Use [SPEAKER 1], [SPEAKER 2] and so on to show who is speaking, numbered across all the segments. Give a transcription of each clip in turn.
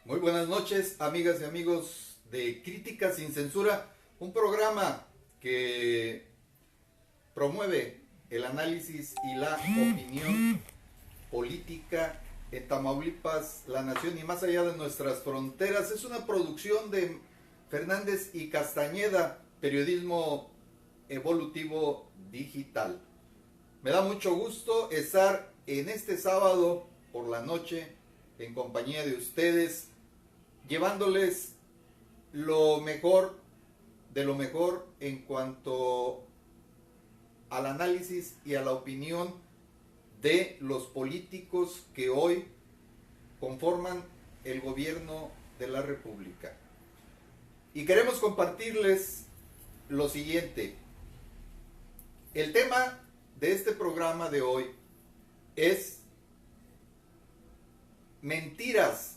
[SPEAKER 1] Muy buenas noches, amigas y amigos de Crítica sin Censura, un programa que promueve el análisis y la opinión política en Tamaulipas, la nación y más allá de nuestras fronteras. Es una producción de Fernández y Castañeda, periodismo evolutivo digital. Me da mucho gusto estar en este sábado por la noche en compañía de ustedes, llevándoles lo mejor de lo mejor en cuanto al análisis y a la opinión de los políticos que hoy conforman el gobierno de la República. Y queremos compartirles lo siguiente. El tema de este programa de hoy es mentiras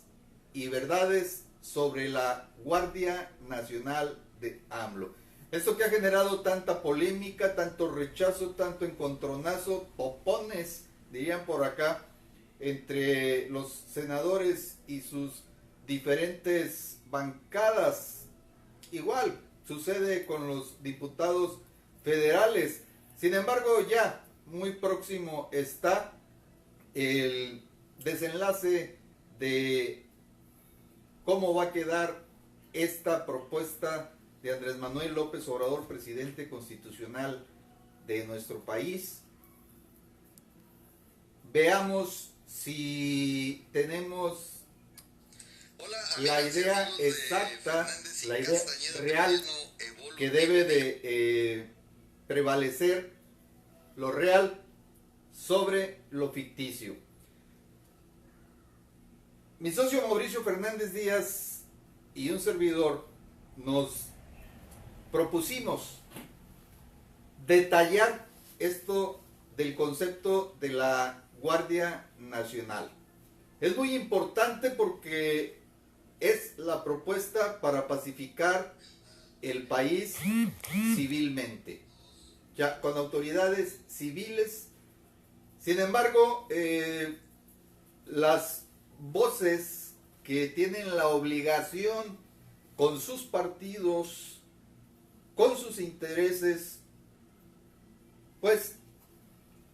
[SPEAKER 1] y verdades sobre la Guardia Nacional de AMLO. Esto que ha generado tanta polémica, tanto rechazo, tanto encontronazo, topones, dirían por acá, entre los senadores y sus diferentes bancadas. Igual sucede con los diputados federales. Sin embargo, ya muy próximo está el desenlace de cómo va a quedar esta propuesta de Andrés Manuel López Obrador, presidente constitucional de nuestro país. Veamos si tenemos la idea exacta, la idea real que debe de prevalecer, lo real sobre lo ficticio. Mi socio Mauricio Fernández Díaz y un servidor nos propusimos detallar esto del concepto de la Guardia Nacional. Es muy importante porque es la propuesta para pacificar el país civilmente, ya con autoridades civiles. Sin embargo, las voces que tienen la obligación con sus partidos, con sus intereses, pues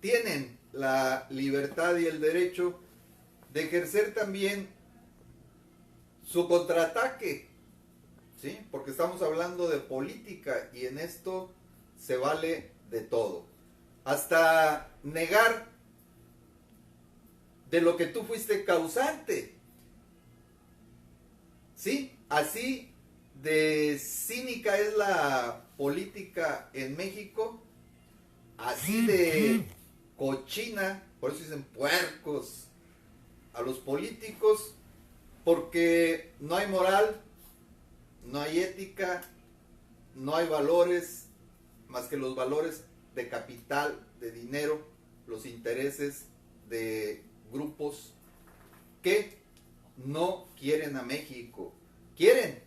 [SPEAKER 1] tienen la libertad y el derecho de ejercer también su contraataque, ¿sí? Porque estamos hablando de política y en esto se vale de todo. Hasta negar de lo que tú fuiste causante. Sí, así de cínica es la política en México, así de cochina, por eso dicen puercos a los políticos, porque no hay moral, no hay ética, no hay valores, más que los valores de capital, de dinero, los intereses de grupos que no quieren a México, quieren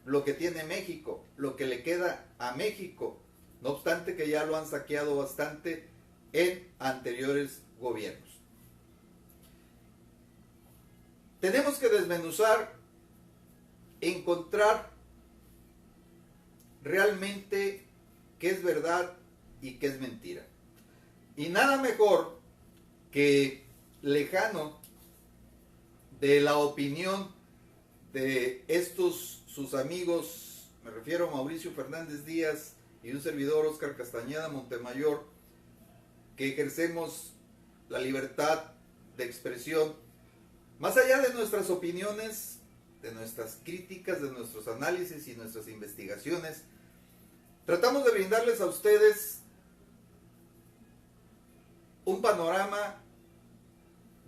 [SPEAKER 1] lo que tiene México, lo que le queda a México, no obstante que ya lo han saqueado bastante en anteriores gobiernos. Tenemos que desmenuzar, encontrar realmente qué es verdad y qué es mentira. Y nada mejor que lejano de la opinión de estos sus amigos, me refiero a Mauricio Fernández Díaz y un servidor Óscar Castañeda Montemayor, que ejercemos la libertad de expresión, más allá de nuestras opiniones, de nuestras críticas, de nuestros análisis y nuestras investigaciones. Tratamos de brindarles a ustedes un panorama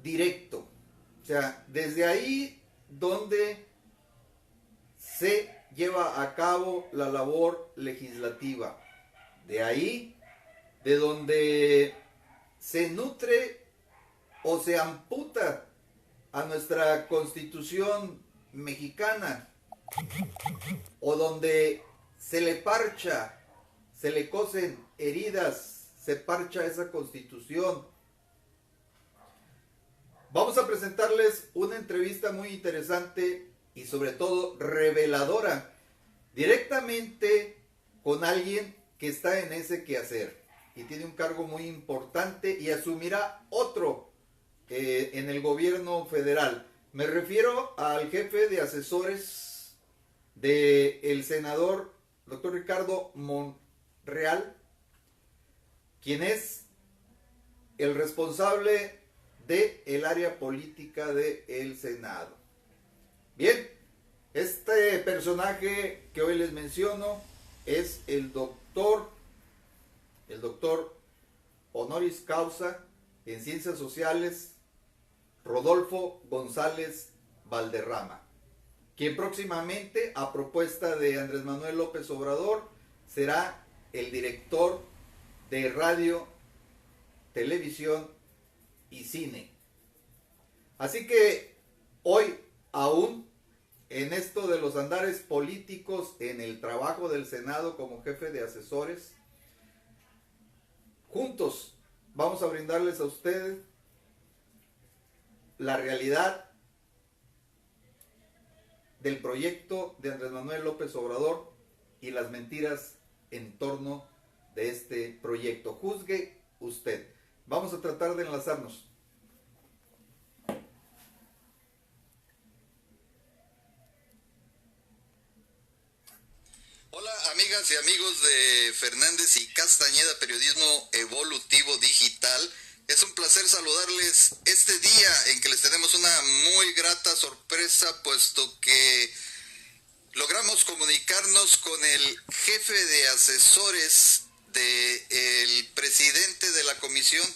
[SPEAKER 1] directo, o sea, desde ahí donde se lleva a cabo la labor legislativa, de ahí de donde se nutre o se amputa a nuestra Constitución mexicana, o donde se le parcha, se le cosen heridas, se parcha esa Constitución. Vamos a presentarles una entrevista muy interesante y sobre todo reveladora directamente con alguien que está en ese quehacer y tiene un cargo muy importante y asumirá otro en el gobierno federal. Me refiero al jefe de asesores del senador doctor Ricardo Monreal, quien es el responsable del área política del Senado. Bien, este personaje que hoy les menciono es el doctor honoris causa en Ciencias Sociales, Rodolfo González Valderrama, quien próximamente, a propuesta de Andrés Manuel López Obrador, será el director de radio, televisión y cine. Así que hoy, aún en esto de los andares políticos, en el trabajo del Senado como jefe de asesores, juntos vamos a brindarles a ustedes la realidad del proyecto de Andrés Manuel López Obrador y las mentiras en torno de este proyecto. Juzgue usted. Vamos a tratar de enlazarnos. Hola amigas y amigos de Fernández y Castañeda, Periodismo Evolutivo Digital. Es un placer saludarles este día en que les tenemos una muy grata sorpresa, puesto que logramos comunicarnos con el jefe de asesores del presidente de la Comisión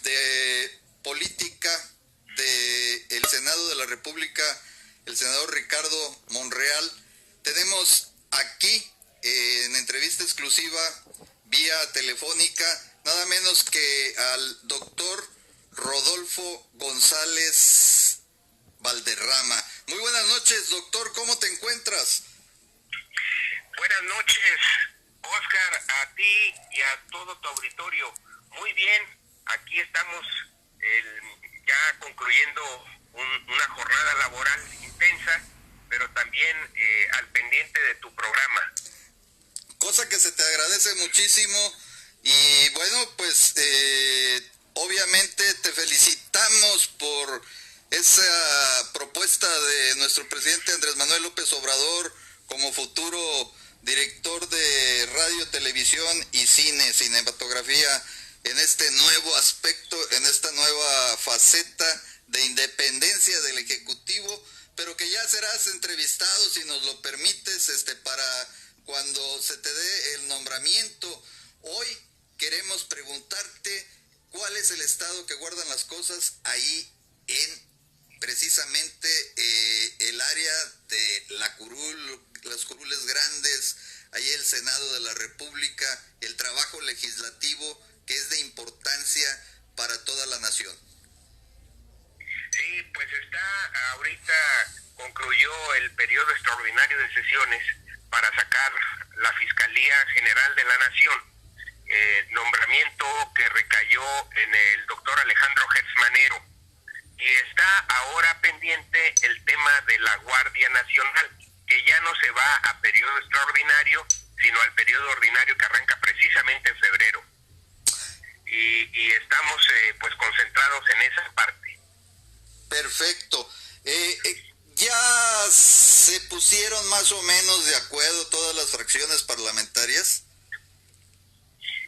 [SPEAKER 1] de Política del Senado de la República, el senador Ricardo Monreal. Tenemos aquí en entrevista exclusiva vía telefónica nada menos que al doctor Rodolfo González Valderrama. Muy buenas noches, doctor, ¿cómo te encuentras?
[SPEAKER 2] Buenas noches, Oscar, a ti y a todo tu auditorio. Muy bien, aquí estamos ya concluyendo una jornada laboral intensa, pero también al pendiente de tu programa.
[SPEAKER 1] Cosa que se te agradece muchísimo y bueno, pues obviamente te felicitamos por esa propuesta de nuestro presidente Andrés Manuel López Obrador como futuro director de radio, televisión y cine, cinematografía, en este nuevo aspecto, en esta nueva faceta de independencia del Ejecutivo, pero que ya serás entrevistado, si nos lo permites, para cuando se te dé el nombramiento. Hoy queremos preguntarte cuál es el estado que guardan las cosas ahí en precisamente el área de la curul, las curules grandes, ahí el Senado de la República, el trabajo legislativo que es de importancia para toda la nación.
[SPEAKER 2] Sí, pues ahorita concluyó el periodo extraordinario de sesiones para sacar la Fiscalía General de la Nación, nombramiento que recayó en el doctor Alejandro Gertzmanero, y está ahora pendiente el tema de la Guardia Nacional, que ya no se va a periodo extraordinario, sino al periodo ordinario que arranca precisamente en febrero. Y estamos pues concentrados en esa parte.
[SPEAKER 1] Perfecto. ¿Ya se pusieron más o menos de acuerdo todas las fracciones parlamentarias?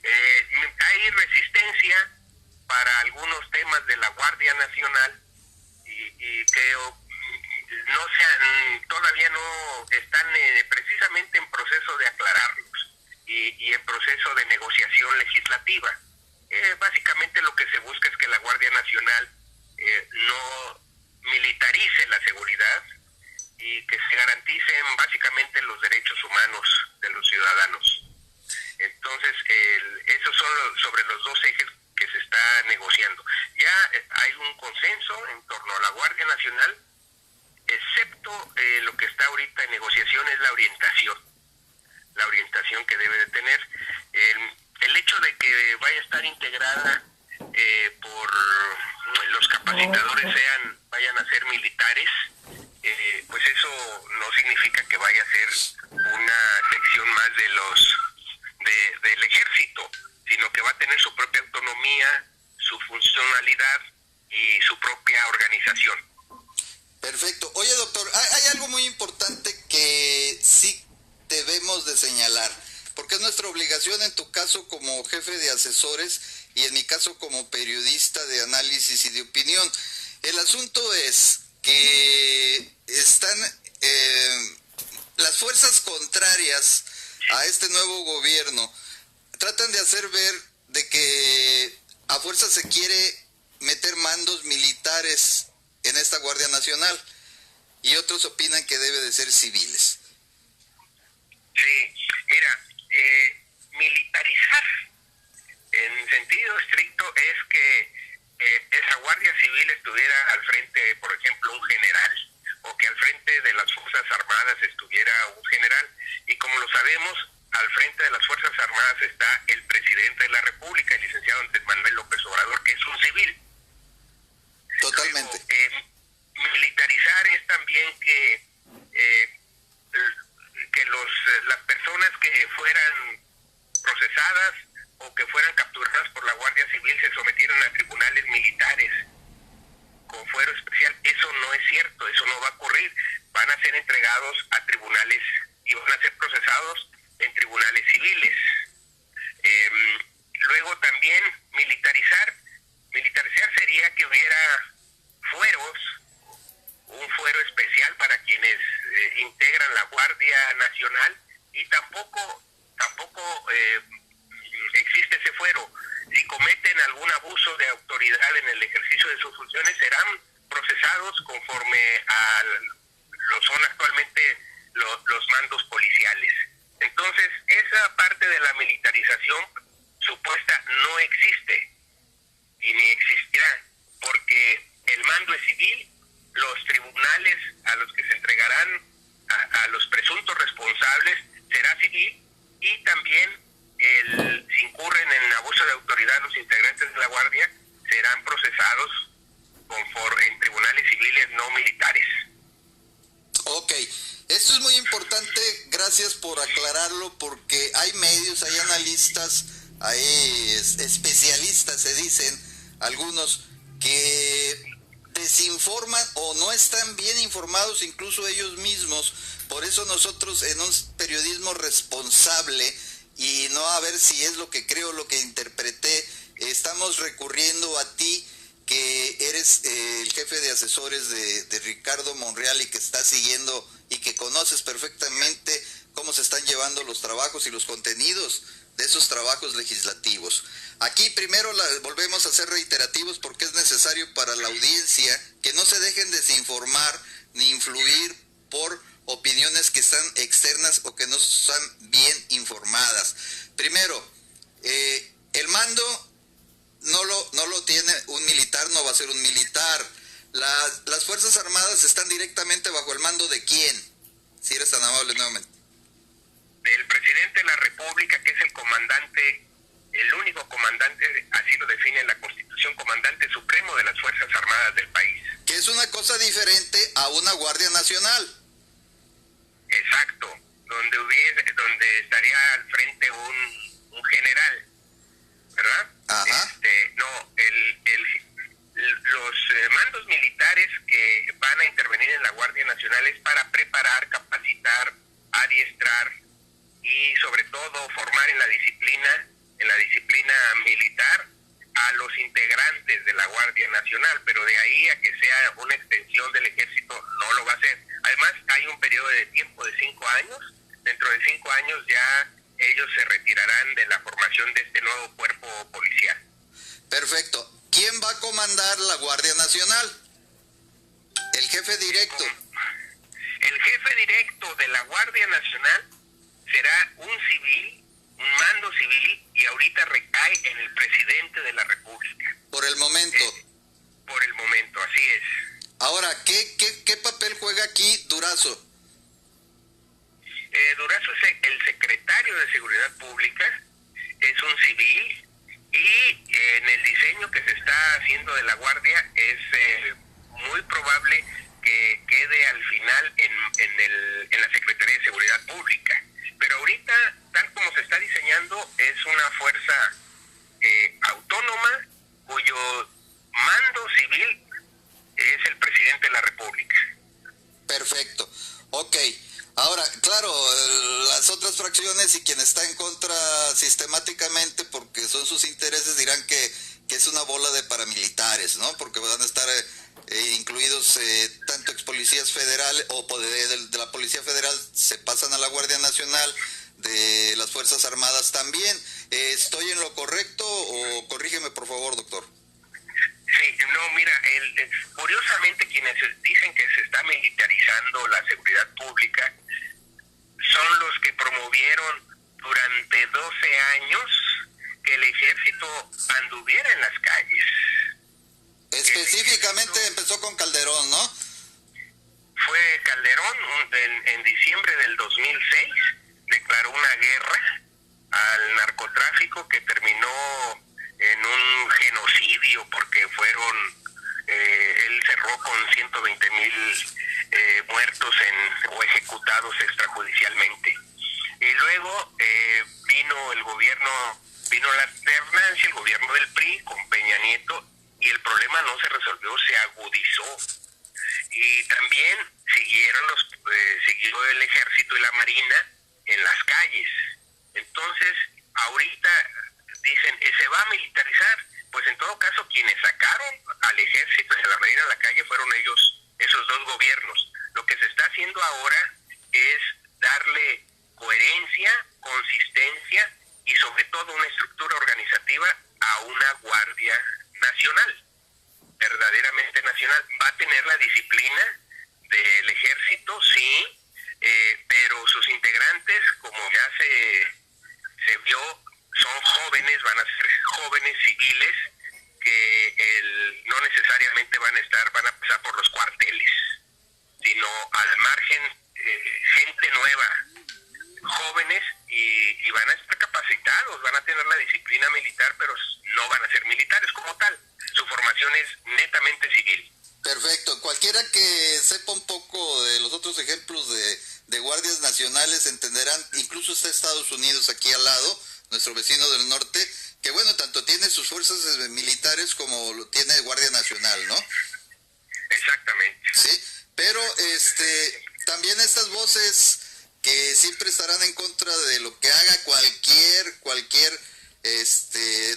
[SPEAKER 2] Hay resistencia para algunos temas de la Guardia Nacional y que todavía no están precisamente en proceso de aclararlos y en proceso de negociación legislativa. Básicamente lo que se busca es que la Guardia Nacional no militarice la seguridad y que se garanticen básicamente los derechos humanos de los ciudadanos. Entonces, esos son sobre los dos ejes que se está negociando. Ya hay un consenso en torno a la Guardia Nacional, excepto lo que está ahorita en negociación es la orientación que debe de tener. El hecho de que vaya a estar integrada por los capacitadores vayan a ser militares, pues eso eso no significa que vaya a ser una sección más del ejército, sino que va a tener su propia autonomía, su funcionalidad y su propia organización.
[SPEAKER 1] Perfecto. Oye, doctor, hay algo muy importante que sí debemos de señalar, porque es nuestra obligación en tu caso como jefe de asesores y en mi caso como periodista de análisis y de opinión. El asunto es que están las fuerzas contrarias a este nuevo gobierno, tratan de hacer ver de que a fuerza se quiere meter mandos militares en esta Guardia Nacional y otros opinan que debe de ser civiles.
[SPEAKER 2] Sí, mira, militarizar en sentido estricto es que esa Guardia Civil estuviera al frente, por ejemplo, un general, o que al frente de las Fuerzas Armadas estuviera un general, y como lo sabemos, al frente de las Fuerzas Armadas está el presidente de la República, el licenciado Andrés Manuel López Obrador, que es un civil.
[SPEAKER 1] Totalmente.
[SPEAKER 2] Luego, militarizar es también que las personas que fueran procesadas o que fueran capturadas por la Guardia Civil se sometieran a tribunales militares con fuero especial. Eso no es cierto, eso no va a ocurrir. Van a ser entregados a tribunales y van a ser procesados en tribunales civiles. Luego también militarizar sería que hubiera fueros, un fuero especial para quienes integran la Guardia Nacional, y tampoco existe ese fuero. Si cometen algún abuso de autoridad en el ejercicio de sus funciones, serán procesados conforme a lo son actualmente los mandos policiales. Entonces, esa parte de la militarización supuesta no existe y ni existirá, porque el mando es civil, los tribunales a los que se entregarán a los presuntos responsables será civil, y también si incurren en abuso de autoridad los integrantes de la Guardia serán procesados en tribunales civiles no militares.
[SPEAKER 1] Ok, esto es muy importante, gracias por aclararlo, porque hay medios, hay analistas, hay especialistas, se dicen, algunos que desinforman o no están bien informados incluso ellos mismos. Por eso nosotros en un periodismo responsable, y no a ver si es lo que creo, lo que interpreté, estamos recurriendo a ti, que eres el jefe de asesores de Ricardo Monreal y que estás siguiendo y que conoces perfectamente cómo se están llevando los trabajos y los contenidos de esos trabajos legislativos. Aquí primero volvemos a ser reiterativos porque es necesario para la audiencia que no se dejen desinformar ni influir por opiniones que están externas o que no están bien informadas. Primero, el mando no lo tiene un militar, no va a ser un militar. Las Fuerzas Armadas están directamente bajo el mando ¿de quién? Si eres tan amable nuevamente.
[SPEAKER 2] Del presidente de la República, que es el comandante, el único comandante, así lo define la Constitución, comandante supremo de las Fuerzas Armadas del país.
[SPEAKER 1] Que es una cosa diferente a una Guardia Nacional.
[SPEAKER 2] Exacto, donde estaría al frente un general, ¿verdad?
[SPEAKER 1] Ajá.
[SPEAKER 2] Los mandos militares que van a intervenir en la Guardia Nacional es para preparar, capacitar, adiestrar y sobre todo formar en la disciplina militar a los integrantes de la Guardia Nacional, pero de ahí a que sea una extensión del ejército no lo va a ser. Además hay un periodo de tiempo de 5 años, dentro de 5 años ya ellos se retirarán de la formación de este nuevo cuerpo policial.
[SPEAKER 1] Perfecto. ¿Quién va a comandar la Guardia Nacional? El jefe directo.
[SPEAKER 2] El jefe directo de la Guardia Nacional será un civil, un mando civil, y ahorita recae en el presidente de la República.
[SPEAKER 1] Por el momento.
[SPEAKER 2] Por el momento, así es.
[SPEAKER 1] Ahora, ¿qué papel juega aquí Durazo?
[SPEAKER 2] Durazo es el secretario de Seguridad Pública, es un civil, y en el diseño que se está haciendo de la Guardia es muy probable que quede al final en en la Secretaría de Seguridad Pública. Pero ahorita, tal como se está diseñando, es una fuerza autónoma cuyo mando civil es el presidente de la República.
[SPEAKER 3] Perfecto. Ok. Ahora, claro, las otras fracciones y quien está en contra sistemáticamente porque son sus intereses dirán que es una bola de paramilitares, ¿no? Porque van a estar incluidos tanto ex policías federales o de la Policía Federal se pasan a la Guardia Nacional, de las Fuerzas Armadas también. ¿Estoy en lo correcto o corrígeme por favor, doctor?
[SPEAKER 2] Sí, no, mira, curiosamente quienes dicen que se está militarizando la seguridad pública son los que promovieron durante 12 años que el ejército anduviera en las calles.
[SPEAKER 3] Específicamente empezó con Calderón, ¿no?
[SPEAKER 2] Fue Calderón, en diciembre del 2006, declaró una guerra al narcotráfico que terminó en un genocidio porque él cerró con 120,000 muertos o ejecutados extrajudicialmente. Y luego vino la alternancia, el gobierno del PRI con Peña Nieto, y el problema no se resolvió, se agudizó. Y también siguió el ejército y la marina en las calles. Entonces, ahorita dicen, ¿se va a militarizar? Pues en todo caso, quienes sacaron al ejército y a la marina a la calle fueron esos dos gobiernos. Lo que se está haciendo ahora es darle coherencia, consistencia y sobre todo una estructura organizativa a una Guardia Nacional, verdaderamente nacional. Va a tener la disciplina del ejército, sí, pero sus integrantes, como ya se vio, son jóvenes, van a ser jóvenes civiles que no necesariamente van a pasar por los cuarteles, sino al margen, gente nueva, jóvenes, y van a estar capacitados, van a tener la disciplina militar, pero no van a ser militares como tal. Su formación es netamente civil.
[SPEAKER 3] Perfecto. Cualquiera que sepa un poco de los otros ejemplos de guardias nacionales entenderán, incluso está Estados Unidos aquí al lado, nuestro vecino del norte, que bueno, tanto tiene sus fuerzas militares como lo tiene Guardia Nacional, ¿no?
[SPEAKER 2] Exactamente.
[SPEAKER 3] Sí, pero también estas voces que siempre estarán en contra de lo que haga cualquier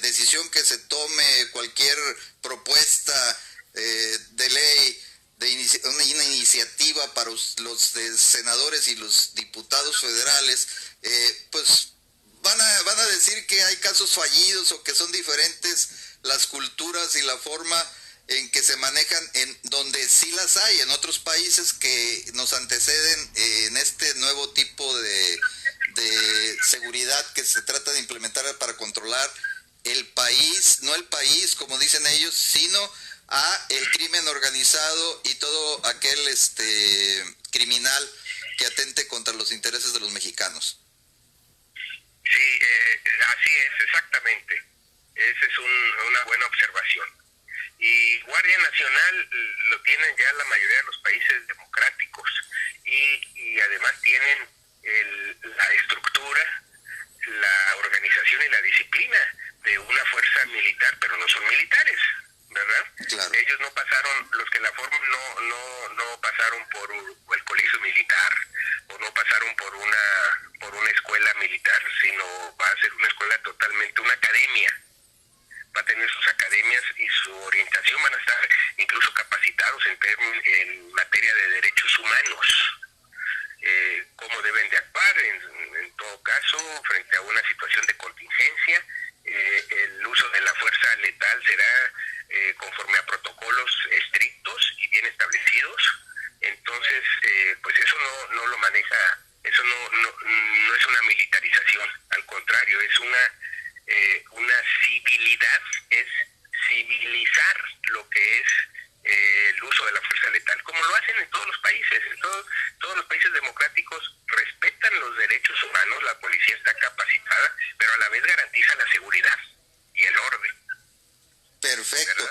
[SPEAKER 3] decisión que se tome, cualquier propuesta de ley, una iniciativa para los senadores y los diputados federales, pues van a decir que hay casos fallidos o que son diferentes las culturas y la forma en que se manejan, en donde sí las hay, en otros países que nos anteceden en este nuevo tipo de seguridad que se trata de implementar para controlar el país, no el país como dicen ellos, sino a el crimen organizado y todo aquel criminal que atente contra los intereses de los mexicanos.
[SPEAKER 2] Sí, así es, exactamente. Esa es una buena observación. Y Guardia Nacional lo tienen ya la mayoría de los países democráticos y además tienen la estructura, la organización y la disciplina de una fuerza militar, pero no son militares, ¿verdad?
[SPEAKER 3] Claro.
[SPEAKER 2] Ellos no pasaron, los que la forman no pasaron por el colegio militar o no pasaron por una escuela militar, sino va a ser una escuela totalmente, una academia. Va a tener sus academias y su orientación, van a estar incluso capacitados en materia de derechos humanos, cómo deben de actuar en todo caso frente a una situación de contingencia. El uso de la fuerza letal será conforme a protocolos estrictos y bien establecidos. Entonces, pues eso no lo maneja, eso no es una militarización, al contrario, es una civilidad, es civilizar lo que es el uso de la fuerza letal, como lo hacen en todos los países. Todos los países democráticos respetan los derechos humanos, la policía está capacitada, pero a la vez garantiza la seguridad y el orden.
[SPEAKER 3] Perfecto.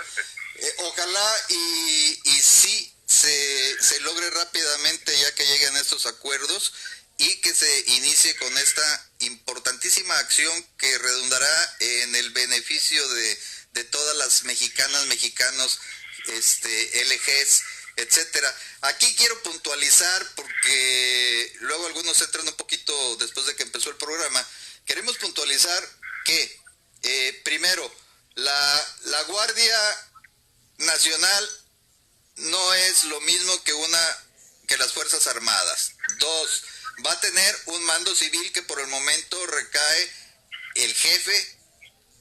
[SPEAKER 3] Ojalá y sí se se logre rápidamente ya que lleguen estos acuerdos y que se inicie con esta importantísima acción que redundará en el beneficio de todas las mexicanas, mexicanos, LGs, etcétera. Aquí quiero puntualizar porque luego algunos entran un poquito después de que empezó el programa. Queremos puntualizar que primero, la Guardia Nacional no es lo mismo que las Fuerzas Armadas. 2, va a tener un mando civil que por el momento recae, el jefe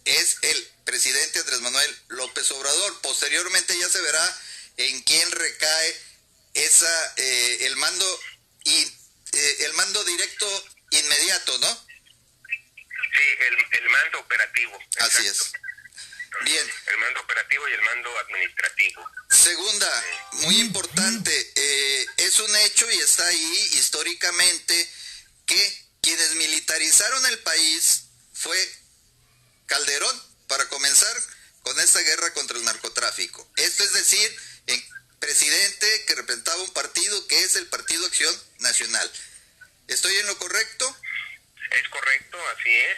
[SPEAKER 3] es el presidente Andrés Manuel López Obrador. Posteriormente ya se verá en quién recae el mando directo inmediato, ¿no?
[SPEAKER 2] Sí, el mando operativo.
[SPEAKER 3] Así
[SPEAKER 2] exacto.
[SPEAKER 3] es. Bien.
[SPEAKER 2] El mando operativo y el mando administrativo.
[SPEAKER 3] Segunda, muy importante, es un hecho y está ahí históricamente que quienes militarizaron el país fue Calderón, para comenzar con esta guerra contra el narcotráfico. Esto es decir, el presidente que representaba un partido que es el Partido Acción Nacional. ¿Estoy en lo correcto?
[SPEAKER 2] Es correcto, así es.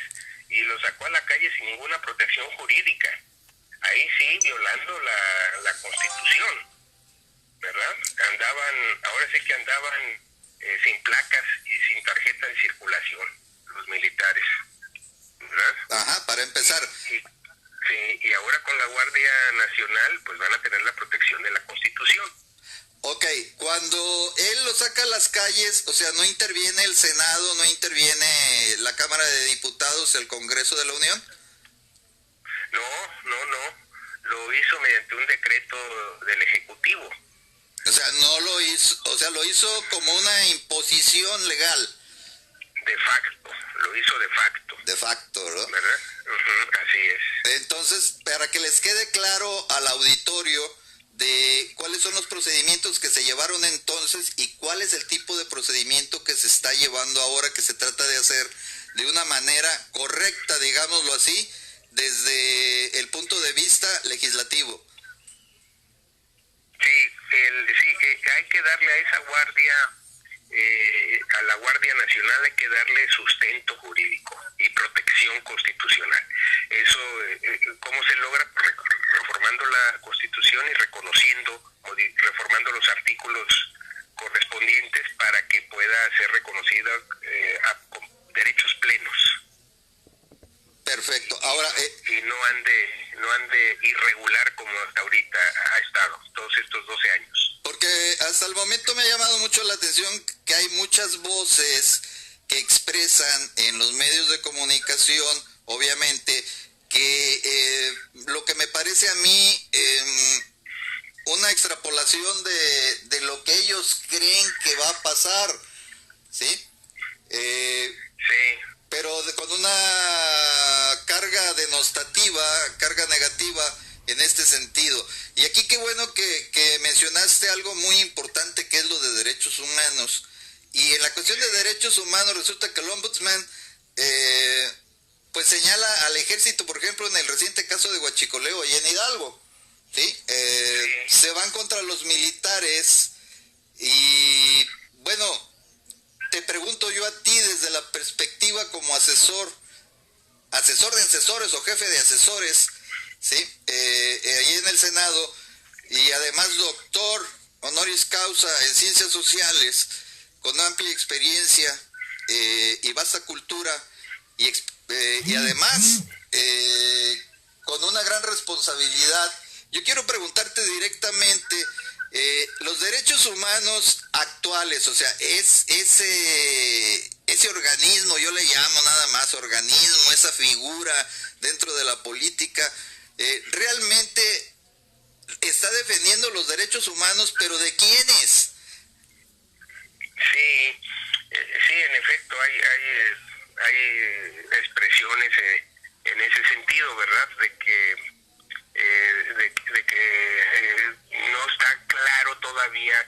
[SPEAKER 2] Y lo sacó a la calle sin ninguna protección jurídica. Ahí sí, violando la Constitución, ¿verdad? Ahora sí que andaban sin placas y sin tarjeta de circulación, los militares, ¿verdad?
[SPEAKER 3] Ajá, para empezar.
[SPEAKER 2] Sí, y ahora con la Guardia Nacional, pues van a tener la protección de la Constitución.
[SPEAKER 3] Ok, cuando él lo saca a las calles, o sea, no interviene el Senado, no interviene la Cámara de Diputados, el Congreso de la Unión.
[SPEAKER 2] No, lo hizo mediante un decreto del Ejecutivo.
[SPEAKER 3] O sea, no lo hizo, o sea, lo hizo como una imposición legal.
[SPEAKER 2] De facto, lo hizo de facto.
[SPEAKER 3] De facto, ¿verdad?
[SPEAKER 2] ¿Verdad? Así es.
[SPEAKER 3] Entonces, para que les quede claro al auditorio de cuáles son los procedimientos que se llevaron entonces y cuál es el tipo de procedimiento que se está llevando ahora, que se trata de hacer de una manera correcta, digámoslo así, desde el punto de vista legislativo.
[SPEAKER 2] Sí, hay que darle a esa guardia, a la Guardia Nacional hay que darle sustento jurídico y protección constitucional. Eso, ¿cómo se logra? Reformando la Constitución y reformando los artículos correspondientes para que pueda ser reconocida con derechos plenos.
[SPEAKER 3] Perfecto. Ahora
[SPEAKER 2] y no ande irregular como hasta ahorita ha estado todos estos 12 años.
[SPEAKER 3] Porque hasta el momento me ha llamado mucho la atención que hay muchas voces que expresan en los medios de comunicación, obviamente, que lo que me parece a mí una extrapolación de lo que ellos creen que va a pasar, ¿sí?
[SPEAKER 2] Sí.
[SPEAKER 3] Pero con una carga denostativa, carga negativa en este sentido. Y aquí qué bueno que mencionaste algo muy importante, que es lo de derechos humanos. Y en la cuestión de derechos humanos resulta que el Ombudsman pues señala al ejército, por ejemplo, en el reciente caso de Huachicoleo y en Hidalgo, ¿sí? Se van contra los militares y bueno, te pregunto yo a ti desde la perspectiva como asesor de asesores o jefe de asesores, ¿sí? Ahí en el Senado, y además doctor honoris causa en ciencias sociales, con amplia experiencia y vasta cultura, y además con una gran responsabilidad. Yo quiero preguntarte directamente, los derechos humanos actuales, o sea, ese organismo, yo le llamo nada más organismo, esa figura dentro de la política, realmente está defendiendo los derechos humanos, pero ¿de quiénes?
[SPEAKER 2] Sí, en efecto, hay expresiones en ese sentido, ¿verdad? De que no está claro todavía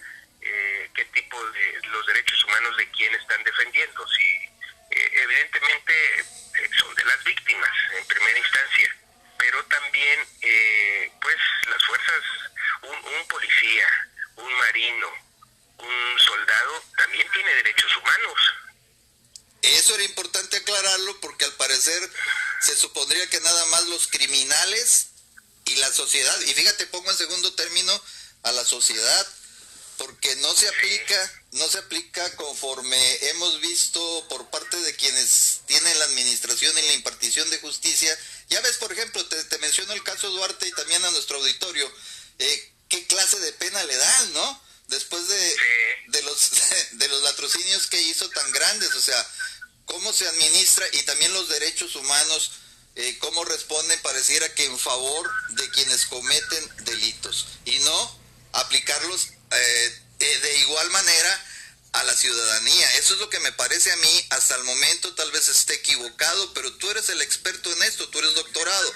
[SPEAKER 2] qué tipo de los derechos humanos de quién están defendiendo. Si evidentemente son de las víctimas en primera instancia, pero también pues las fuerzas, un policía, un marino,
[SPEAKER 3] parecer se supondría que nada más los criminales y la sociedad, y fíjate, pongo en segundo término a la sociedad, porque no se aplica conforme hemos visto por parte de quienes tienen la administración y la impartición de justicia. Ya ves, por ejemplo, te menciono el caso Duarte y también a nuestro auditorio, qué clase de pena le dan, ¿no? Después de los latrocinios que hizo tan grandes, o sea, cómo se administra, y también los derechos humanos, cómo responden, pareciera que en favor de quienes cometen delitos, y no aplicarlos de igual manera a la ciudadanía. Eso es lo que me parece a mí hasta el momento. Tal vez esté equivocado, pero tú eres el experto en esto, tú eres doctorado.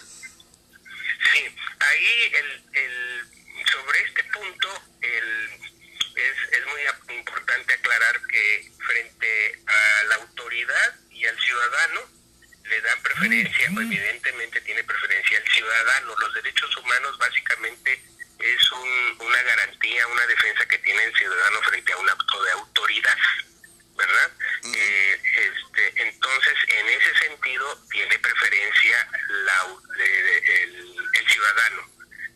[SPEAKER 2] Sí, ahí sobre este punto es muy importante aclarar que frente a la autoridad y al ciudadano le dan preferencia, evidentemente tiene preferencia el ciudadano. Los derechos humanos básicamente es una garantía, una defensa que tiene el ciudadano frente a un acto de autoridad, ¿verdad? Entonces, en ese sentido, tiene preferencia el ciudadano.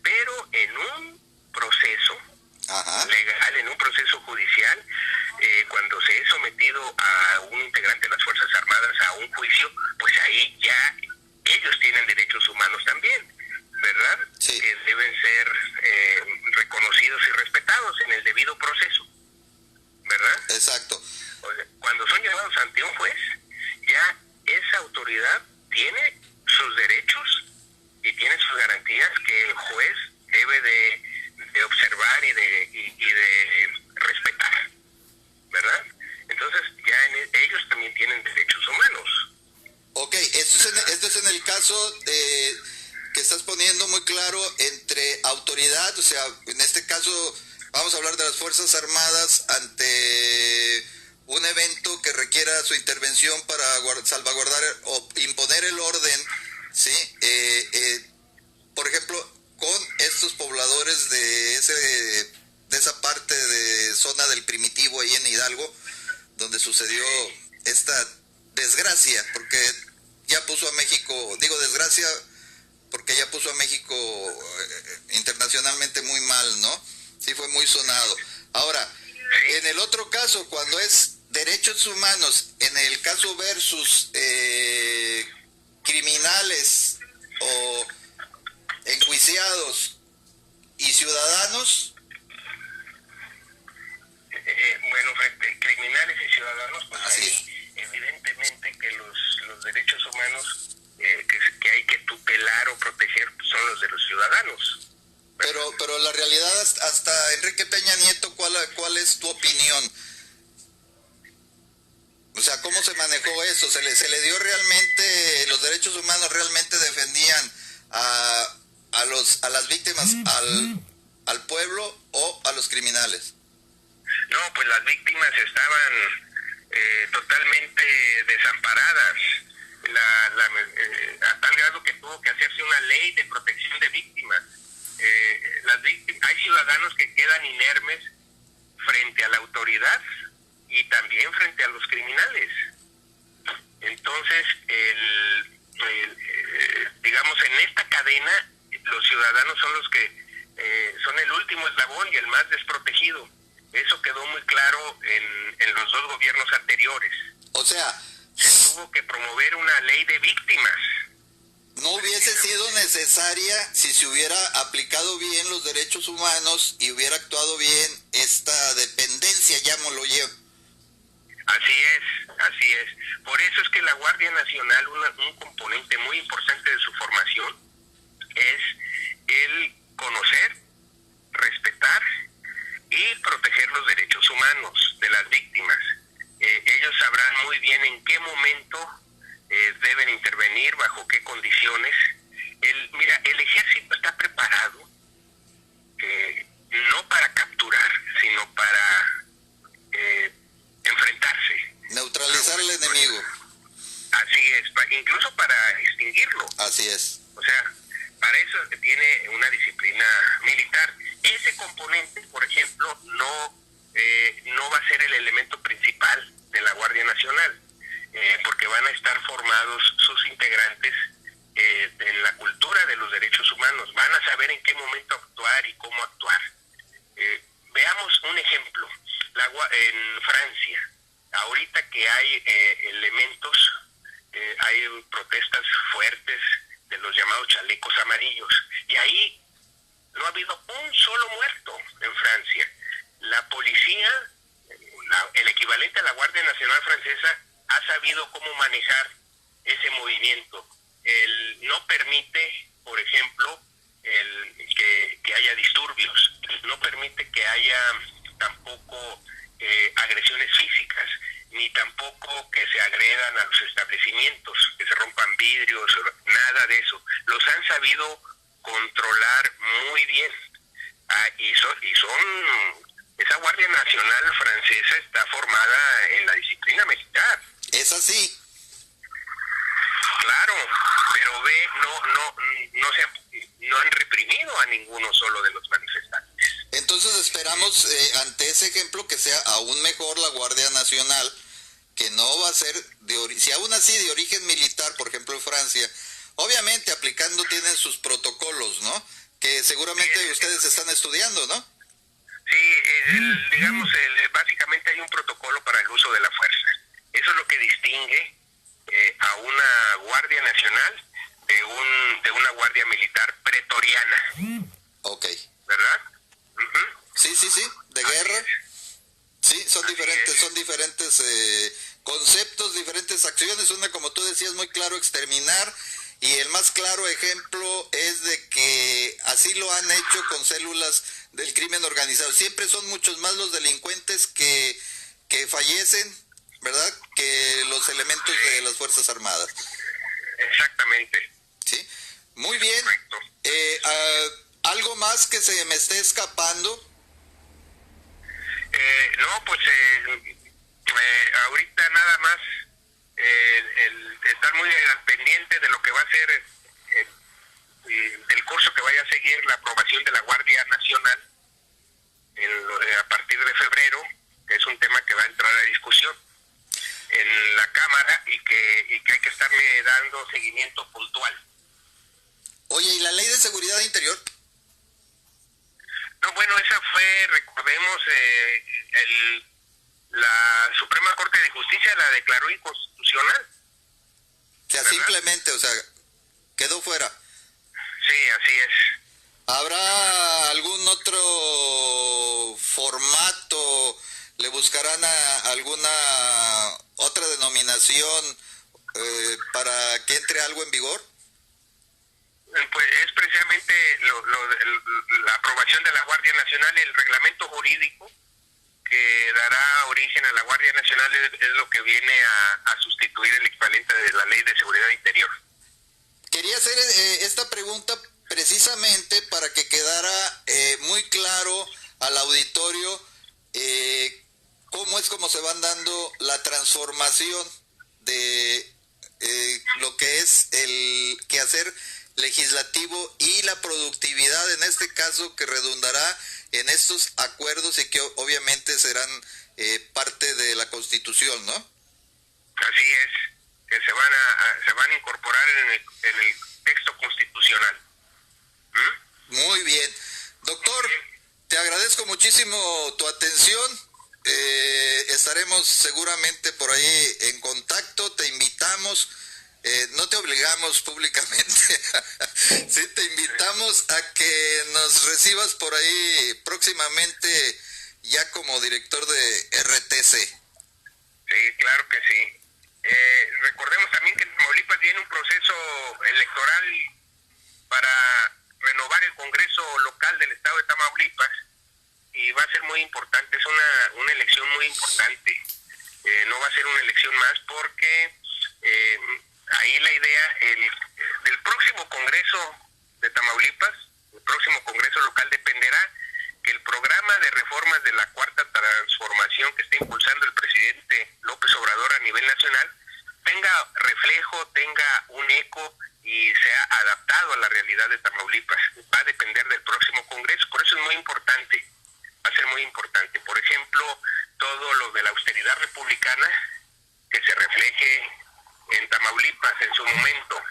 [SPEAKER 2] Pero en un proceso legal, en un proceso judicial, cuando se es sometido a un integrante de las Fuerzas Armadas a un juicio, pues ahí ya ellos tienen derechos humanos también, ¿verdad?
[SPEAKER 3] Sí.
[SPEAKER 2] Que deben ser reconocidos y respetados en el debido proceso, ¿verdad?
[SPEAKER 3] Exacto.
[SPEAKER 2] O sea, cuando son llevados ante un juez, ya esa autoridad tiene sus derechos y tiene sus garantías que el juez debe de observar y de respetar, ¿verdad? Entonces ya ellos también tienen derechos humanos.
[SPEAKER 3] Ok, esto es en el caso que estás poniendo muy claro entre autoridad, o sea, en este caso vamos a hablar de las Fuerzas Armadas ante un evento que requiera su intervención para salvaguardar o imponer el orden, ¿sí? Por ejemplo, con estos pobladores de esa parte de zona del Primitivo ahí en Hidalgo, donde sucedió esta desgracia, porque ya puso a México, digo desgracia, porque ya puso a México internacionalmente muy mal, ¿no? Sí, fue muy sonado. Ahora, en el otro caso, cuando es derechos humanos, en el caso versus criminales o enjuiciados y ciudadanos.
[SPEAKER 2] Bueno, frente a criminales y ciudadanos, pues
[SPEAKER 3] Así
[SPEAKER 2] ahí evidentemente que los derechos humanos que hay que tutelar o proteger pues, son los de los ciudadanos.
[SPEAKER 3] Pero la realidad, hasta Enrique Peña Nieto, ¿cuál es tu opinión? O sea, ¿cómo se manejó eso? ¿Se le dio realmente, los derechos humanos realmente defendían a las víctimas, al pueblo o a los criminales?
[SPEAKER 2] No, pues las víctimas estaban totalmente desamparadas, a tal grado que tuvo que hacerse una ley de protección de víctimas. Hay ciudadanos que quedan inermes frente a la autoridad y también frente a los criminales. Entonces, digamos, en esta cadena, los ciudadanos son los que son el último eslabón y el más desprotegido. Eso quedó muy claro en los dos gobiernos anteriores.
[SPEAKER 3] O sea,
[SPEAKER 2] se tuvo que promover una ley de víctimas.
[SPEAKER 3] ¿no hubiese sido necesaria si se hubiera aplicado bien los derechos humanos y hubiera actuado bien esta dependencia, llámalo yo?
[SPEAKER 2] Así es. Por eso es que la Guardia Nacional, un componente muy importante de su formación, es el conocer, respetar y proteger los derechos humanos de las víctimas. Ellos sabrán muy bien en qué momento deben intervenir, bajo qué condiciones. El ejército está preparado no para capturar, sino para enfrentarse.
[SPEAKER 3] Neutralizar al enemigo.
[SPEAKER 2] Así es, incluso para extinguirlo.
[SPEAKER 3] Así es.
[SPEAKER 2] O sea, para eso es que tiene una disciplina militar. Ese componente, por ejemplo, no va a ser el elemento principal de la Guardia Nacional. porque van a estar formados sus integrantes en la cultura de los derechos humanos, van a saber en qué momento actuar y cómo actuar. Veamos un ejemplo, en Francia, ahorita que hay elementos, hay protestas fuertes de los llamados chalecos amarillos, y ahí no ha habido un solo muerto en Francia. La policía, el equivalente a la Guardia Nacional Francesa, ha sabido cómo manejar ese movimiento. No permite, por ejemplo, que haya disturbios, no permite que haya tampoco agresiones físicas, ni tampoco que se agredan a los establecimientos, que se rompan vidrios, nada de eso. Los han sabido controlar muy bien. Esa Guardia Nacional Francesa está formada en la disciplina militar.
[SPEAKER 3] ¿Es así?
[SPEAKER 2] Claro, pero no han reprimido a ninguno solo de los manifestantes.
[SPEAKER 3] Entonces esperamos ante ese ejemplo que sea aún mejor la Guardia Nacional, que no va a ser si aún así de origen militar, por ejemplo en Francia, obviamente aplicando tienen sus protocolos, ¿no? Que seguramente ustedes están estudiando, ¿no?
[SPEAKER 2] Sí, básicamente hay un protocolo para el uso de la fuerza. Eso es lo que distingue a una Guardia Nacional de una Guardia Militar pretoriana.
[SPEAKER 3] Ok.
[SPEAKER 2] ¿Verdad? Uh-huh.
[SPEAKER 3] Sí, de guerra. Sí, son diferentes conceptos, diferentes acciones. Una, como tú decías, muy claro, exterminar. Y el más claro ejemplo es de que así lo han hecho con células del crimen organizado. Siempre son muchos más los delincuentes que fallecen, ¿verdad?, que los elementos de las Fuerzas Armadas.
[SPEAKER 2] Exactamente.
[SPEAKER 3] Sí, muy bien. ¿Algo más que se me esté escapando?
[SPEAKER 2] No, pues ahorita nada más el estar muy al pendiente de lo que va a ser del curso que vaya a seguir la aprobación de la Guardia Nacional a partir de febrero, que es un tema que va a entrar a discusión en la Cámara y que hay que estarle dando seguimiento puntual.
[SPEAKER 3] Oye, ¿y la Ley de Seguridad Interior?
[SPEAKER 2] No, bueno, esa fue, recordemos, la Suprema Corte de Justicia la declaró inconstitucional.
[SPEAKER 3] O sea,
[SPEAKER 2] ¿verdad?
[SPEAKER 3] simplemente, o sea, quedó fuera.
[SPEAKER 2] Sí, así es.
[SPEAKER 3] ¿Habrá algún otro formato? ¿Le buscarán alguna otra denominación para que entre algo en vigor?
[SPEAKER 2] Pues es precisamente la aprobación de la Guardia Nacional, el reglamento jurídico que dará origen a la Guardia Nacional es lo que viene a sustituir el equivalente de la Ley de Seguridad Interior.
[SPEAKER 3] Quería hacer esta pregunta precisamente para que quedara muy claro al auditorio cómo se van dando la transformación de lo que es el quehacer legislativo y la productividad, en este caso, que redundará en estos acuerdos y que obviamente serán parte de la Constitución, ¿no?
[SPEAKER 2] Así es, que se van a incorporar en el texto constitucional.
[SPEAKER 3] Muy bien. Doctor, te agradezco muchísimo tu atención. Estaremos seguramente por ahí en contacto, te invitamos. No te obligamos públicamente, sí, te invitamos a que nos recibas por ahí próximamente ya como director de RTC.
[SPEAKER 2] Sí, claro que sí. Recordemos también que en Tamaulipas viene un proceso electoral para renovar el Congreso local del estado de Tamaulipas y va a ser muy importante, es una elección muy importante. No va a ser una elección más porque ahí la idea del próximo Congreso de Tamaulipas, el próximo Congreso local, dependerá que el programa de reformas de la Cuarta Transformación que está impulsando el presidente López Obrador a nivel nacional tenga reflejo, tenga un eco y sea adaptado a la realidad de Tamaulipas. Va a depender del próximo Congreso, por eso es muy importante, va a ser muy importante. Por ejemplo, todo lo de la austeridad republicana que se refleje en Tamaulipas en su momento.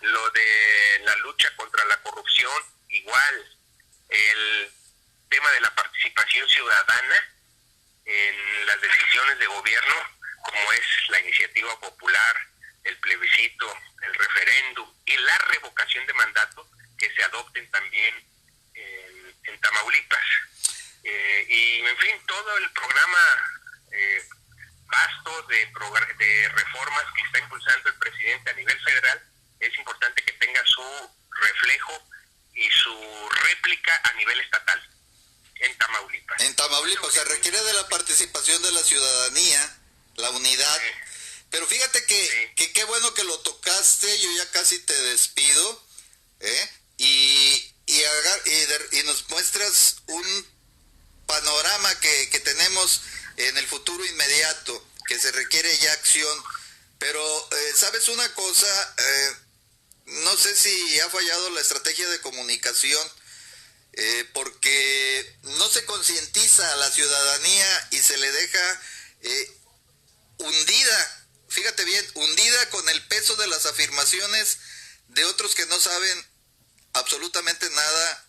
[SPEAKER 2] Lo de la lucha contra la corrupción, igual. El tema de la participación ciudadana en las decisiones de gobierno, como es la iniciativa popular, el plebiscito, el referéndum y la revocación de mandato, que se adopten también en Tamaulipas. Y en fin, todo el programa vasto de reformas que está impulsando el presidente a nivel federal, es importante que tenga su reflejo y su réplica a nivel estatal en Tamaulipas.
[SPEAKER 3] En Tamaulipas, se requiere de la participación de la ciudadanía, la unidad. Pero fíjate que qué bueno que lo tocaste, yo ya casi te despido, y nos muestras un panorama que tenemos en el futuro inmediato, que se requiere ya acción. Pero, ¿sabes una cosa? No sé si ha fallado la estrategia de comunicación, porque no se concientiza a la ciudadanía y se le deja hundida, fíjate bien, hundida con el peso de las afirmaciones de otros que no saben absolutamente nada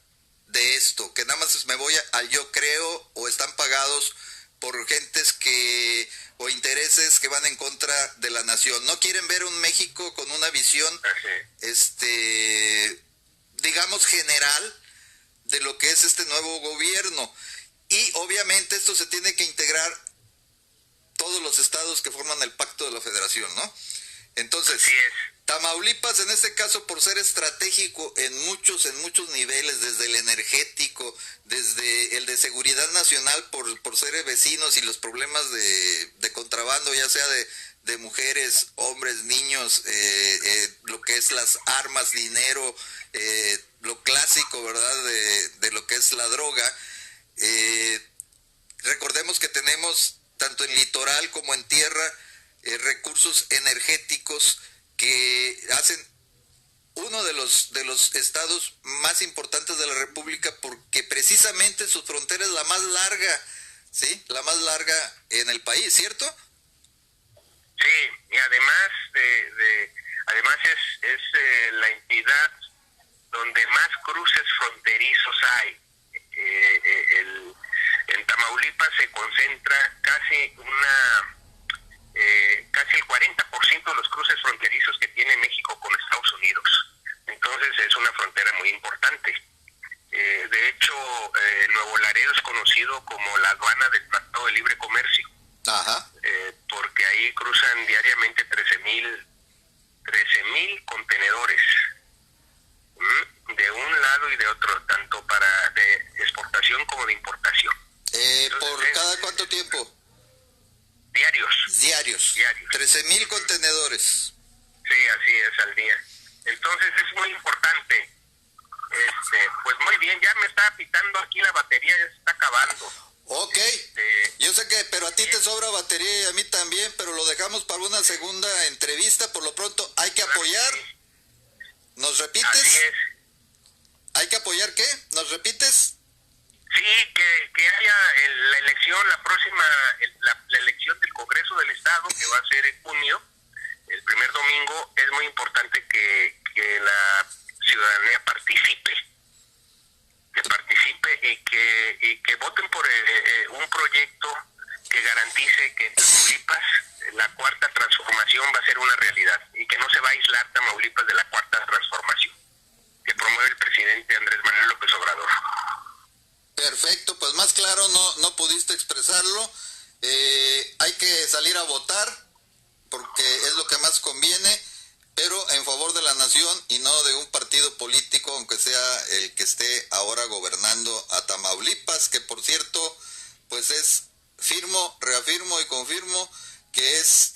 [SPEAKER 3] de esto, que nada más me voy al yo creo, o están pagados por gentes o intereses que van en contra de la nación. No quieren ver un México con una visión, digamos, general de lo que es este nuevo gobierno. Y obviamente esto se tiene que integrar todos los estados que forman el Pacto de la Federación, ¿no? Entonces, Tamaulipas, en este caso, por ser estratégico en muchos niveles, desde el energético, desde el de seguridad nacional, por ser vecinos y los problemas de contrabando, ya sea de mujeres, hombres, niños, lo que es las armas, dinero, lo clásico, ¿verdad?, de lo que es la droga. Recordemos que tenemos, tanto en litoral como en tierra, recursos energéticos que hacen uno de los estados más importantes de la República, porque precisamente su frontera es la más larga, ¿sí? La más larga en el país, ¿cierto?
[SPEAKER 2] Sí, y además además es la entidad donde más cruces fronterizos hay. En Tamaulipas se concentra casi el 40% de los cruces fronterizos que tiene México con Estados Unidos. Entonces es una frontera muy importante. De hecho, Nuevo Laredo es conocido como la aduana del Tratado de Libre Comercio.
[SPEAKER 3] Ajá.
[SPEAKER 2] Porque ahí cruzan diariamente 13,000 contenedores, de un lado y de otro, tanto de exportación como de importación.
[SPEAKER 3] ¿Por cada cuánto tiempo?
[SPEAKER 2] Diarios.
[SPEAKER 3] 13,000 contenedores.
[SPEAKER 2] Sí, así es, al día. Entonces es muy importante. Pues muy bien, ya me está pitando aquí la batería, ya se está acabando.
[SPEAKER 3] Ok, yo sé que, pero a ti te sobra batería y a mí también, pero lo dejamos para una segunda entrevista. Por lo pronto hay que apoyar. ¿Nos repites?
[SPEAKER 2] Así es.
[SPEAKER 3] ¿Hay que apoyar qué? ¿Nos repites?
[SPEAKER 2] Sí, que haya la elección, la próxima, la elección del Congreso del Estado, que va a ser en junio, el primer domingo. Es muy importante que la ciudadanía participe y que voten por un proyecto que garantice que en Tamaulipas la cuarta transformación va a ser una realidad y que no se va a aislar Tamaulipas de la cuarta transformación que promueve el presidente Andrés Manuel López Obrador.
[SPEAKER 3] Perfecto, pues más claro no pudiste expresarlo. Hay que salir a votar porque es lo que más conviene, pero en favor de la nación y no de un partido político, aunque sea el que esté ahora gobernando a Tamaulipas, que por cierto, pues reafirmo y confirmo que es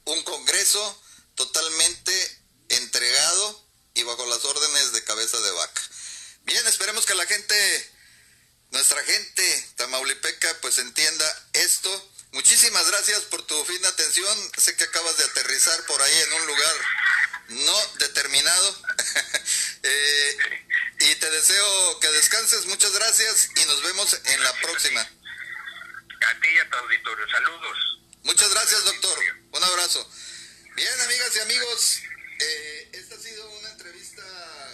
[SPEAKER 3] un Congreso totalmente entregado y bajo las órdenes de Cabeza de Vaca. Bien, esperemos que nuestra gente tamaulipeca, pues entienda esto. Muchísimas gracias por tu fina atención. Sé que acabas de aterrizar por ahí en un lugar no determinado. Y te deseo que descanses. Muchas gracias y nos vemos en la próxima.
[SPEAKER 2] A ti y a tu auditorio. Saludos.
[SPEAKER 3] Muchas Muchas gracias, doctor. Un abrazo. Bien, amigas y amigos, esta ha sido una entrevista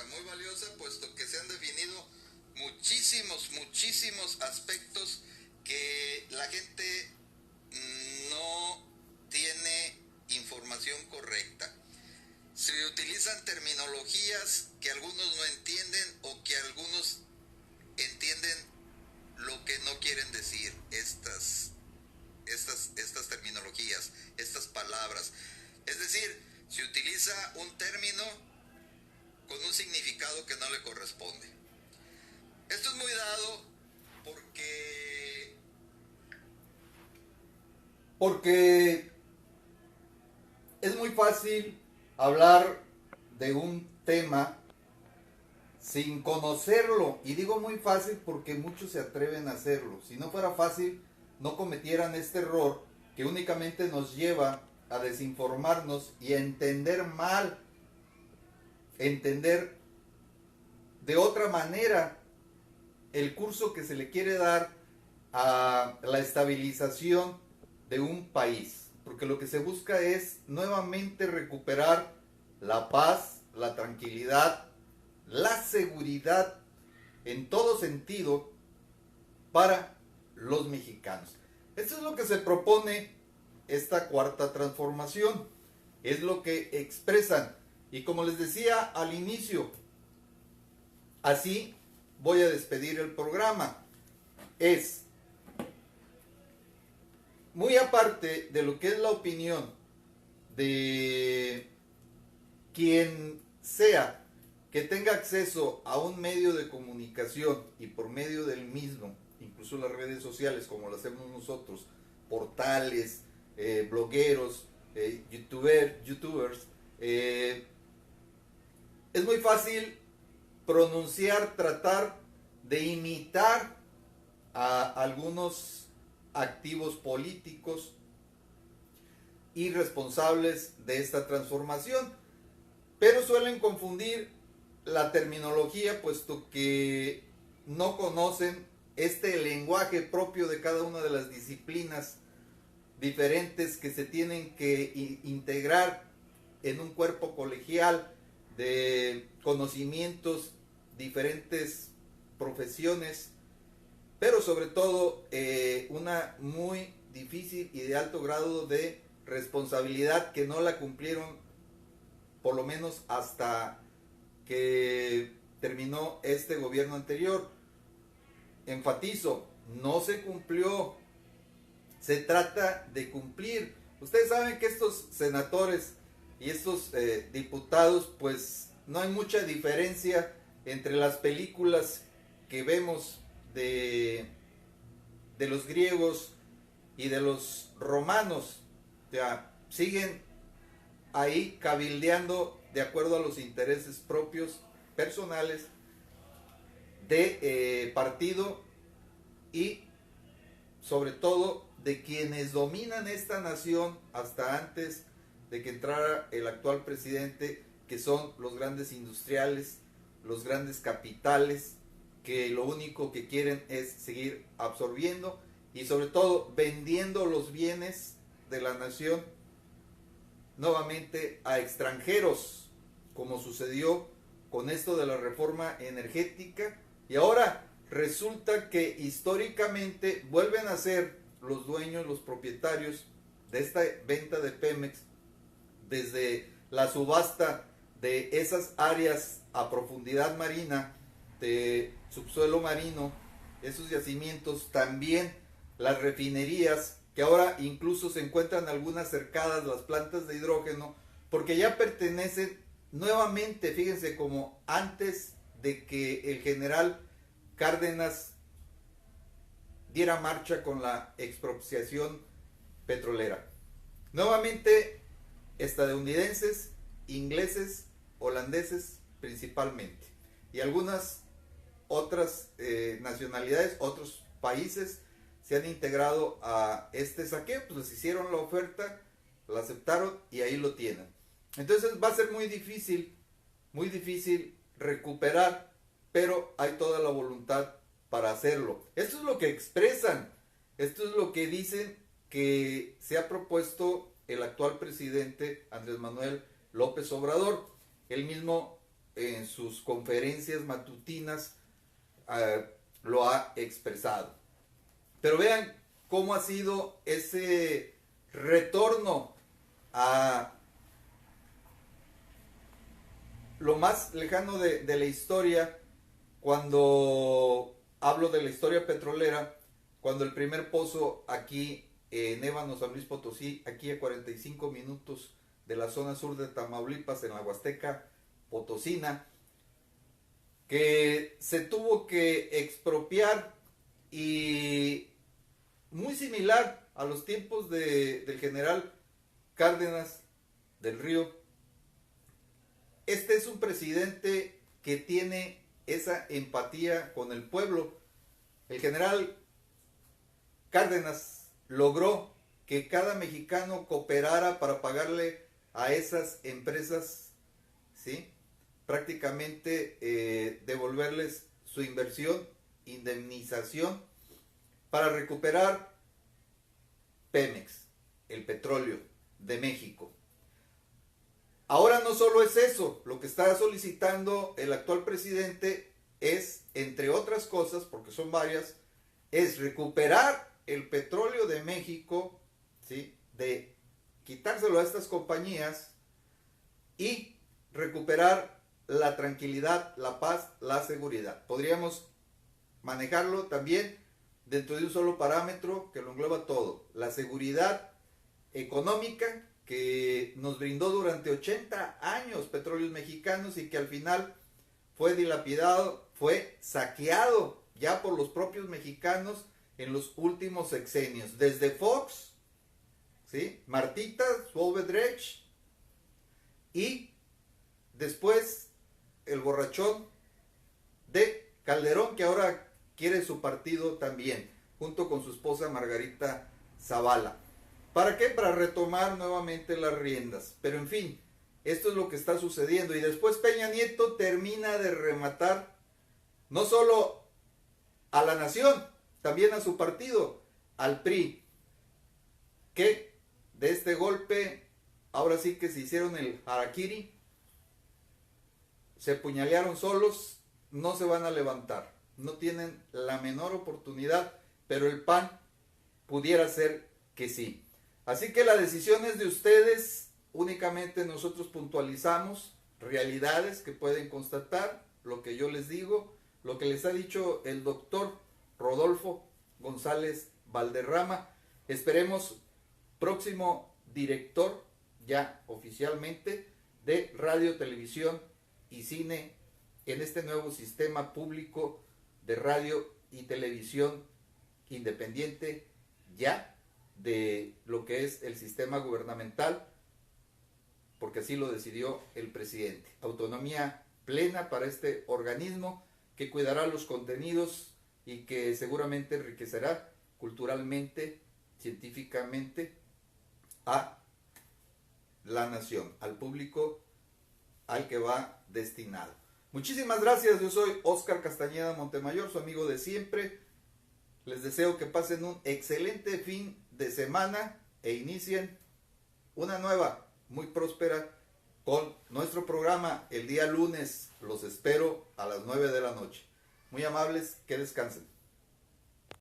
[SPEAKER 3] muy valiosa, puesto que se han definido muchísimos aspectos que la gente no tiene información correcta. Se utilizan terminologías que algunos no entienden o que algunos entienden lo que no quieren decir estas terminologías, estas palabras. Es decir, se utiliza un término con un significado que no le corresponde. Esto es muy dado
[SPEAKER 1] porque es muy fácil hablar de un tema sin conocerlo, y digo muy fácil porque muchos se atreven a hacerlo. Si no fuera fácil, no cometieran este error que únicamente nos lleva a desinformarnos y a entender mal, entender de otra manera el curso que se le quiere dar a la estabilización de un país, porque lo que se busca es nuevamente recuperar la paz, la tranquilidad, la seguridad en todo sentido para los mexicanos. Esto es lo que se propone esta cuarta transformación, es lo que expresan, y como les decía al inicio, así voy a despedir el programa. Es muy aparte de lo que es la opinión de quien sea que tenga acceso a un medio de comunicación y por medio del mismo, incluso las redes sociales como lo hacemos nosotros, portales, blogueros, youtubers, es muy fácil pronunciar, tratar de imitar a algunos activos políticos y responsables de esta transformación, pero suelen confundir la terminología, puesto que no conocen este lenguaje propio de cada una de las disciplinas diferentes que se tienen que integrar en un cuerpo colegial de conocimientos, diferentes profesiones, pero sobre todo una muy difícil y de alto grado de responsabilidad que no la cumplieron, por lo menos hasta que terminó este gobierno anterior. Enfatizo, no se cumplió, se trata de cumplir. Ustedes saben que estos senadores y estos diputados, pues no hay mucha diferencia entre las películas que vemos de los griegos y de los romanos. O sea, siguen ahí cabildeando de acuerdo a los intereses propios, personales, de partido y sobre todo de quienes dominan esta nación hasta antes de que entrara el actual presidente, que son los grandes industriales, los grandes capitales, que lo único que quieren es seguir absorbiendo y sobre todo vendiendo los bienes de la nación nuevamente a extranjeros, como sucedió con esto de la reforma energética, y ahora resulta que históricamente vuelven a ser los dueños, los propietarios de esta venta de Pemex, desde la subasta de esas áreas a profundidad marina, de subsuelo marino, esos yacimientos, también las refinerías, que ahora incluso se encuentran algunas cercadas, las plantas de hidrógeno, porque ya pertenecen nuevamente, fíjense, como antes de que el general Cárdenas diera marcha con la expropiación petrolera. Nuevamente estadounidenses, ingleses, holandeses principalmente, y algunas otras nacionalidades, otros países se han integrado a este saqueo, pues les hicieron la oferta, la aceptaron y ahí lo tienen. Entonces va a ser muy difícil recuperar, pero hay toda la voluntad para hacerlo. Esto es lo que expresan, esto es lo que dicen que se ha propuesto el actual presidente Andrés Manuel López Obrador. Él mismo en sus conferencias matutinas lo ha expresado. Pero vean cómo ha sido ese retorno a lo más lejano de la historia, cuando hablo de la historia petrolera, cuando el primer pozo aquí en Ébano, San Luis Potosí, aquí a 45 minutos de la zona sur de Tamaulipas, en la Huasteca Potosina, que se tuvo que expropiar, y muy similar a los tiempos del general Cárdenas del Río. Este es un presidente que tiene esa empatía con el pueblo. El general Cárdenas logró que cada mexicano cooperara para pagarle a esas empresas, ¿sí?, prácticamente devolverles su inversión, indemnización, para recuperar Pemex, el petróleo de México. Ahora no solo es eso, lo que está solicitando el actual presidente es, entre otras cosas, porque son varias, es recuperar el petróleo de México, ¿sí?, de quitárselo a estas compañías, y recuperar la tranquilidad, la paz, la seguridad. Podríamos manejarlo también dentro de un solo parámetro que lo engloba todo: la seguridad económica que nos brindó durante 80 años Petróleos Mexicanos, y que al final fue dilapidado, fue saqueado ya por los propios mexicanos en los últimos sexenios, desde Fox, ¿sí?, Martita, Swoboda-Dredge, y después el borrachón de Calderón, que ahora quiere su partido también, junto con su esposa Margarita Zavala. ¿Para qué? Para retomar nuevamente las riendas. Pero en fin, esto es lo que está sucediendo. Y después Peña Nieto termina de rematar no solo a la nación, también a su partido, al PRI, que de este golpe ahora sí que se hicieron el harakiri, se apuñalearon solos, no se van a levantar, no tienen la menor oportunidad, pero el PAN pudiera ser que sí. Así que la decisión es de ustedes, únicamente nosotros puntualizamos realidades que pueden constatar, lo que yo les digo, lo que les ha dicho el doctor Rodolfo González Valderrama. Esperemos próximo director ya oficialmente de radio, televisión y cine en este nuevo sistema público de radio y televisión independiente ya de lo que es el sistema gubernamental, porque así lo decidió el presidente. Autonomía plena para este organismo que cuidará los contenidos y que seguramente enriquecerá culturalmente, científicamente a la nación, al público al que va destinado. Muchísimas gracias, yo soy Óscar Castañeda Montemayor, su amigo de siempre. Les deseo que pasen un excelente fin de semana e inicien una nueva, muy próspera, con nuestro programa el día lunes. Los espero a las 9 de la noche. Muy amables, que descansen.